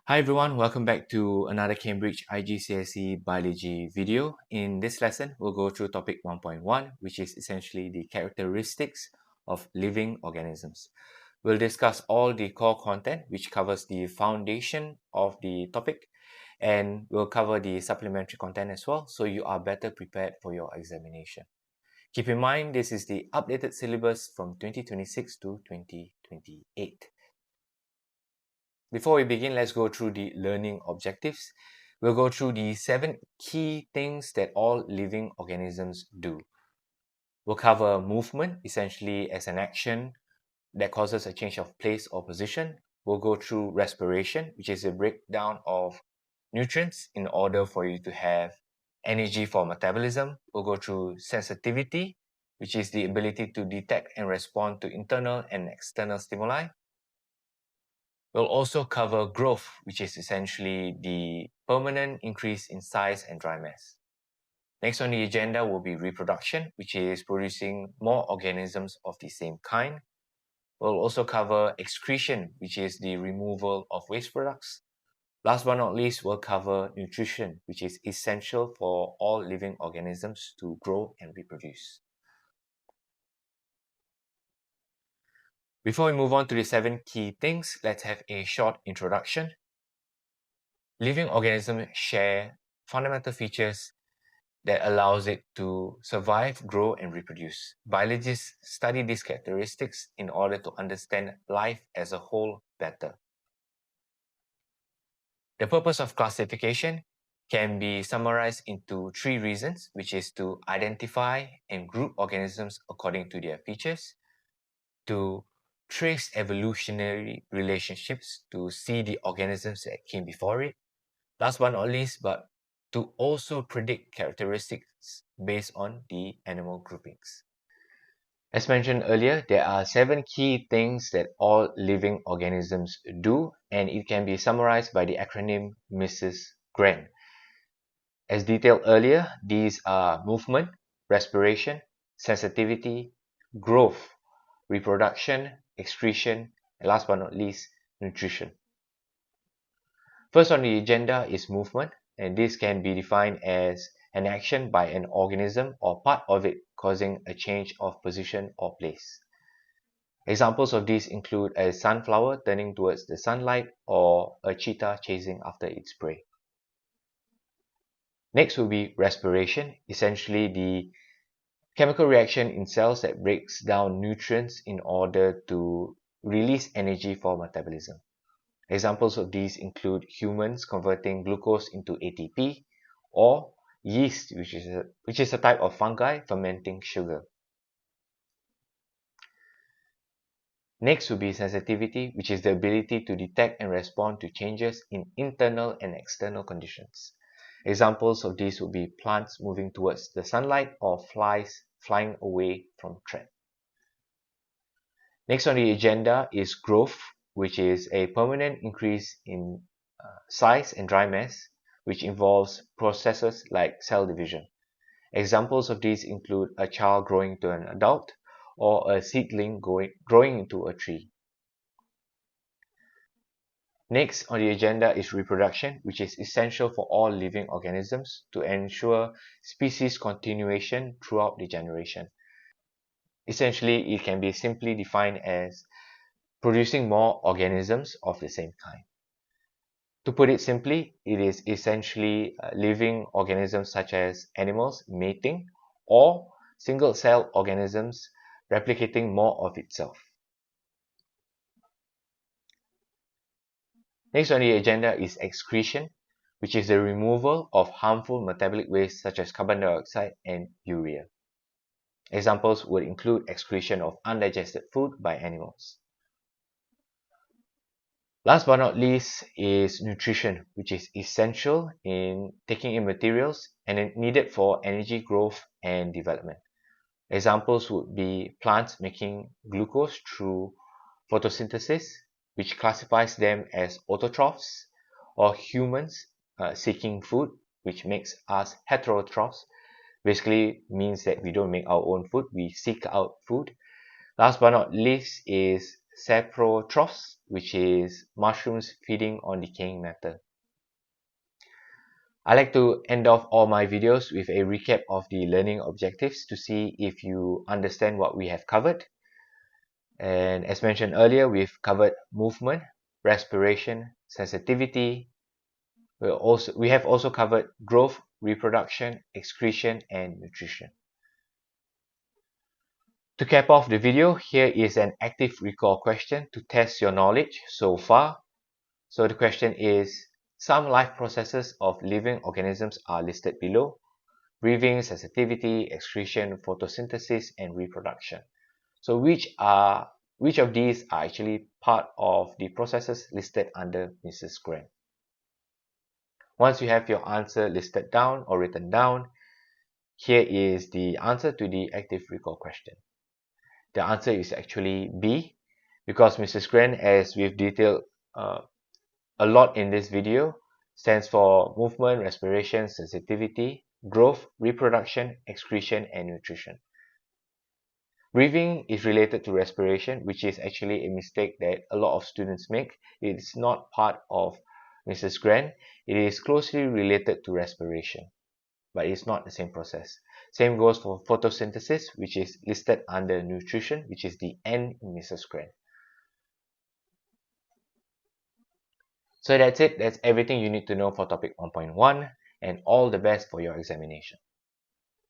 Hi everyone, welcome back to another Cambridge IGCSE Biology video. In this lesson, we'll go through topic 1.1, which is essentially the characteristics of living organisms. We'll discuss all the core content, which covers the foundation of the topic, and we'll cover the supplementary content as well, so you are better prepared for your examination. Keep in mind, this is the updated syllabus from 2026 to 2028. Before we begin, let's go through the learning objectives. We'll go through the 7 key things that all living organisms do. We'll cover movement, essentially as an action that causes a change of place or position. We'll go through respiration, which is a breakdown of nutrients in order for you to have energy for metabolism. We'll go through sensitivity, which is the ability to detect and respond to internal and external stimuli. We'll also cover growth, which is essentially the permanent increase in size and dry mass. Next on the agenda will be reproduction, which is producing more organisms of the same kind. We'll also cover excretion, which is the removal of waste products. Last but not least, we'll cover nutrition, which is essential for all living organisms to grow and reproduce. Before we move on to the 7 key things, let's have a short introduction. Living organisms share fundamental features that allows it to survive, grow, and reproduce. Biologists study these characteristics in order to understand life as a whole better. The purpose of classification can be summarized into 3 reasons, which is to identify and group organisms according to their features, to trace evolutionary relationships to see the organisms that came before it, last but not least, but to also predict characteristics based on the animal groupings. As mentioned earlier, there are 7 key things that all living organisms do, and it can be summarized by the acronym Mrs. Grant. As detailed earlier, these are movement, respiration, sensitivity, growth, reproduction, excretion, and last but not least, nutrition. First on the agenda is movement, and this can be defined as an action by an organism or part of it causing a change of position or place. Examples of these include a sunflower turning towards the sunlight or a cheetah chasing after its prey. Next will be respiration, essentially the chemical reaction in cells that breaks down nutrients in order to release energy for metabolism. Examples of these include humans converting glucose into ATP or yeast, which is a type of fungi fermenting sugar. Next will be sensitivity, which is the ability to detect and respond to changes in internal and external conditions. Examples of these would be plants moving towards the sunlight or flies flying away from threat. Next on the agenda is growth, which is a permanent increase in size and dry mass, which involves processes like cell division. Examples of these include a child growing to an adult or a seedling growing into a tree. Next on the agenda is reproduction, which is essential for all living organisms to ensure species continuation throughout the generation. Essentially, it can be simply defined as producing more organisms of the same kind. To put it simply, it is essentially living organisms such as animals mating or single-cell organisms replicating more of itself. Next on the agenda is excretion, which is the removal of harmful metabolic waste such as carbon dioxide and urea. Examples would include excretion of undigested food by animals. Last but not least is nutrition, which is essential in taking in materials and needed for energy growth and development. Examples would be plants making glucose through photosynthesis, which classifies them as autotrophs, or humans seeking food, which makes us heterotrophs. Basically means that we don't make our own food, we seek out food. Last but not least is saprotrophs, which is mushrooms feeding on decaying matter. I like to end off all my videos with a recap of the learning objectives to see if you understand what we have covered. And as mentioned earlier, we've covered movement, respiration, sensitivity. We have also covered growth, reproduction, excretion, and nutrition. To cap off the video, here is an active recall question to test your knowledge so far. So the question is, some life processes of living organisms are listed below: breathing, sensitivity, excretion, photosynthesis, and reproduction. So which of these are actually part of the processes listed under Mrs. Grant? Once you have your answer listed down or written down, here is the answer to the active recall question. The answer is actually B, because Mrs. Grant, as we've detailed a lot in this video, stands for movement, respiration, sensitivity, growth, reproduction, excretion, and nutrition. Breathing is related to respiration, which is actually a mistake that a lot of students make. It is not part of Mrs. Grant. It is closely related to respiration, but it's not the same process. Same goes for photosynthesis, which is listed under nutrition, which is the N in Mrs. Grant. So that's it. That's everything you need to know for topic 1.1, and all the best for your examination.